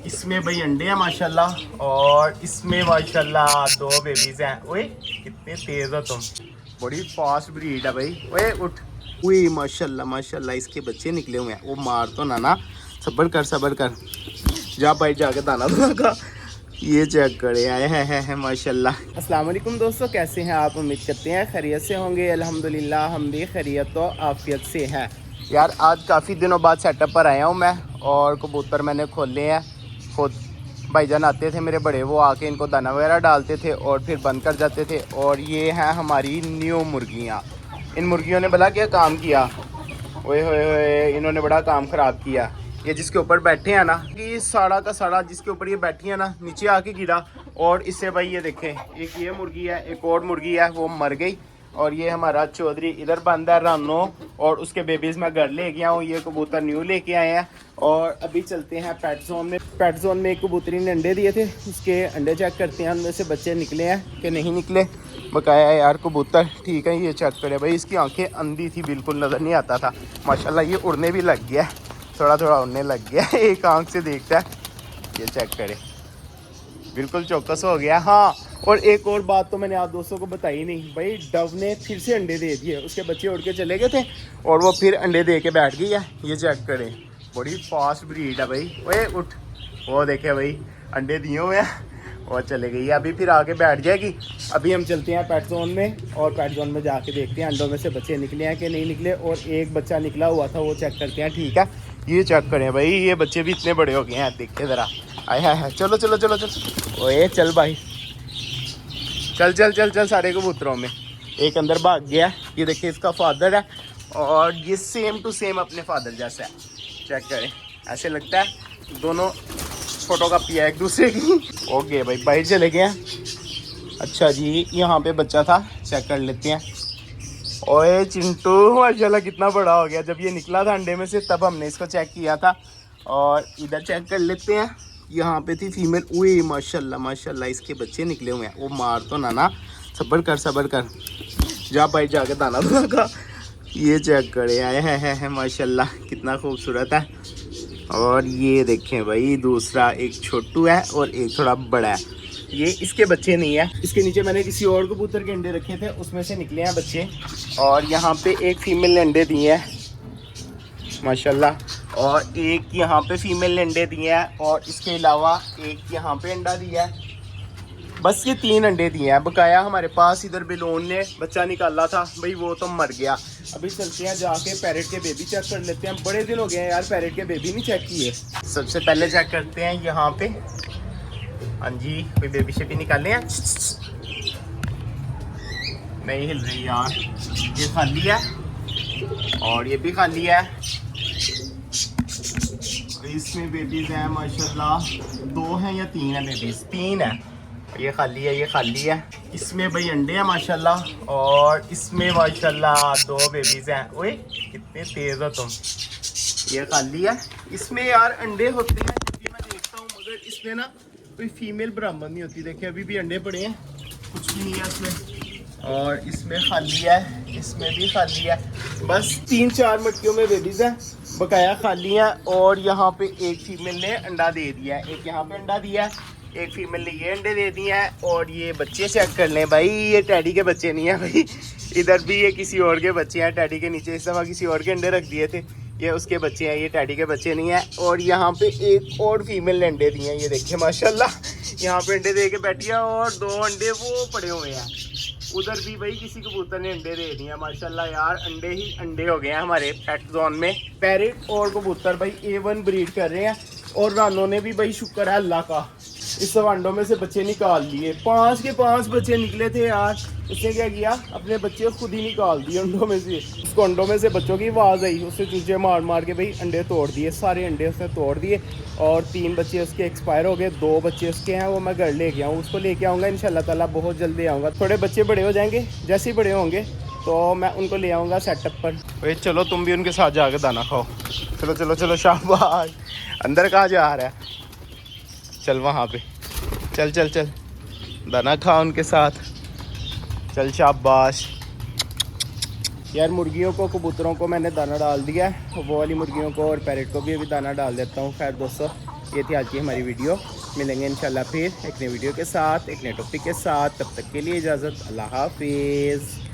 इसमें भाई अंडे हैं माशाल्लाह, और इसमें माशाल्लाह 2 बेबीज हैं। ओए कितने तेज हो तुम, बड़ी फास्ट ब्रीड है भाई। ओए उठ। ओए माशाल्लाह माशाल्लाह, इसके बच्चे निकले हुए हैं। वो मार तो ना, सब्र कर सब्र कर, जा भाई जाके दाना दूंगा। ये चेक करे आए हैं माशाल्लाह। अस्सलाम वालेकुम दोस्तों, कैसे हैं आप? उम्मीद करते हैं खैरियत से होंगे। अल्हम्दुलिल्लाह हम भी खैरियत और आफियत से हैं। यार आज काफ़ी दिनों बाद सेटअप पर आया हूँ मैं, और कबूतर मैंने खोले हैं खुद। भाईजान आते थे मेरे बड़े, वो आके इनको दाना वगैरह डालते थे और फिर बंद कर जाते थे। और ये हैं हमारी न्यू मुर्गियाँ। इन मुर्गियों ने भला क्या काम किया, ओए होए होए, इन्होंने बड़ा काम ख़राब किया। ये जिसके ऊपर बैठे हैं ना, कि साड़ा का साड़ा जिसके ऊपर ये बैठी है ना, नीचे आके गिरा। और इससे भाई ये देखें, एक ये मुर्गी है, एक और मुर्गी है, वो मर गई। और ये हमारा चौधरी इधर बंद है रानो, और उसके बेबीज़ मैं घर ले गया हूँ। ये कबूतर न्यू लेके आए हैं। और अभी चलते हैं पेट जोन में। पेट जोन में एक कबूतरी ने अंडे दिए थे, उसके अंडे चेक करते हैं उनमें से बच्चे निकले हैं कि नहीं निकले। बकाया यार कबूतर ठीक है, ये चेक करे भाई। इसकी आंखें अंधी थी, बिल्कुल नज़र नहीं आता था। माशाल्लाह ये उड़ने भी लग गया, थोड़ा थोड़ा उड़ने लग गया। एक आंख से देखता है, ये चेक करे, बिल्कुल चौकस हो गया। हाँ, और एक और बात तो मैंने आप दोस्तों को बताई नहीं भाई, डव ने फिर से अंडे दे दिए। उसके बच्चे उड़ के चले गए थे और वो फिर अंडे दे के बैठ गई है। ये चेक करें, बड़ी फास्ट ब्रीड है भाई। ओए उठ। वो देखे भाई, अंडे दिए हुए हैं और चले गई है। अभी फिर आके बैठ जाएगी। अभी हम चलते हैं पेट जोन में, और पेट जोन में जाके देखते हैं अंडों में से बच्चे निकले हैं कि नहीं निकले। और एक बच्चा निकला हुआ था, वो चेक करते हैं। ठीक है, ये चेक करें भाई, ये बच्चे भी इतने बड़े हो गए हैं, देखते ज़रा। आए है, चलो चलो चलो चलो। ओए चल भाई, चल चल चल चल। सारे कबूतरों में एक अंदर भाग गया। ये देखिए इसका फादर है, और ये सेम टू सेम अपने फादर जैसा है। चेक करें, ऐसे लगता है दोनों फोटो कॉपी है एक दूसरे की। ओके भाई, बाहर चले गए हैं। अच्छा जी, यहाँ पे बच्चा था, चेक कर लेते हैं। ओए चिंटू माशाल्लाह कितना बड़ा हो गया। जब ये निकला था अंडे में से तब हमने इसको चेक किया था। और इधर चेक कर लेते हैं, यहाँ पे थी फीमेल। ओए माशाल्लाह माशाल्लाह, इसके बच्चे निकले हुए हैं। वो मार तो ना, सब्र कर सब्र कर, जा भाई जाके दाना दूंगा। ये चेक करे आए हैं माशाल्लाह, कितना खूबसूरत है। और ये देखें भाई, दूसरा एक छोटू है और एक थोड़ा बड़ा है। ये इसके बच्चे नहीं है, इसके नीचे मैंने किसी और कबूतर के अंडे रखे थे, उसमें से निकले हैं बच्चे। और यहाँ पे एक फीमेल ने अंडे दिए हैं माशाल्लाह, और एक यहाँ पे फीमेल ने अंडे दिए हैं, और इसके अलावा एक यहाँ पे अंडा दिया है। बस ये 3 अंडे दिए हैं। बकाया हमारे पास इधर बेलोन ने बच्चा निकाला था भाई, वो तो मर गया। अभी चलते हैं जाके पैरेट के बेबी चेक कर लेते हैं। बड़े दिन हो गए हैं यार, पैरेट के बेबी नहीं चेक किए। सबसे पहले चेक करते हैं यहाँ पे। हाँ जी, कोई बेबी शेबी निकाले हैं? नहीं हिल रही यार। ये खाली है और ये भी खाली है। इसमें बेबीज हैं माशाल्लाह, 2 हैं या 3 हैं बेबीज? 3 है। ये खाली है, ये खाली है। इसमें भाई अंडे हैं माशाल्लाह, और इसमें माशाल्लाह 2 बेबीज हैं। ओए कितने तेज हो तुम। ये खाली है। इसमें यार अंडे होते हैं जब भी मैं देखता हूँ, मगर इसमें ना कोई फीमेल बराबर नहीं होती। देखिए अभी भी अंडे पड़े हैं, कुछ भी नहीं है इसमें। और इसमें खाली है, इसमें भी खाली है। बस 3-4 मटकियों में बेबीज हैं, बकाया खाली है। और यहाँ पे एक फीमेल ने अंडा दे दिया है, एक यहाँ पे अंडा दिया है, एक फीमेल ने ये अंडे दे दिए हैं। और ये बच्चे चेक कर लें भाई, ये टैडी के बच्चे नहीं है भाई। इधर भी ये किसी और के बच्चे हैं, टैडी के नीचे इस दफ़ा किसी और के अंडे रख दिए थे, ये उसके बच्चे हैं, ये टैडी के बच्चे नहीं है। और यहाँ पे एक और फीमेल ने अंडे दिए हैं, ये देखिए माशाल्लाह, यहाँ पे अंडे दे के बैठी है। और 2 अंडे वो पड़े हुए हैं। उधर भी भाई किसी कबूतर ने अंडे दे दिए माशाल्लाह। यार अंडे ही अंडे हो गए हैं हमारे पेट जोन में। पैरेट और कबूतर भाई A1 ब्रीड कर रहे हैं। और रानों ने भी भाई शुक्र है अल्लाह का, इस सब अंडों में से बच्चे निकाल लिए। 5 के 5 बच्चे निकले थे यार। उसने क्या किया, अपने बच्चे खुद ही निकाल दिए अंडों में से। उसको अंडों में से बच्चों की आवाज़ आई, उससे चूजे मार मार के भाई अंडे तोड़ दिए, सारे अंडे उसने तोड़ दिए। और 3 बच्चे उसके एक्सपायर हो गए, 2 बच्चे उसके हैं, वो मैं घर ले गया हूँ। उसको लेके आऊँगा इंशाल्लाह ताला, बहुत जल्दी आऊँगा। थोड़े बच्चे बड़े हो जाएंगे, जैसे ही बड़े होंगे तो मैं उनको ले आऊँगा सेटअप पर। भाई चलो तुम भी उनके साथ जाके दाना खाओ। चलो चलो चलो, शाबाश। अंदर कहाँ जा रहा है? चल वहाँ पे, चल चल चल, दाना खा उनके साथ, चल शाबाश। यार मुर्गियों को, कबूतरों को मैंने दाना डाल दिया है, वो वाली मुर्गियों को और पैरेट को भी अभी दाना डाल देता हूँ। खैर दोस्तों, ये थी आज की हमारी वीडियो। मिलेंगे इंशाल्लाह फिर एक नई वीडियो के साथ, एक नए टॉपिक के साथ। तब तक के लिए इजाज़त, अल्लाह हाफिज़।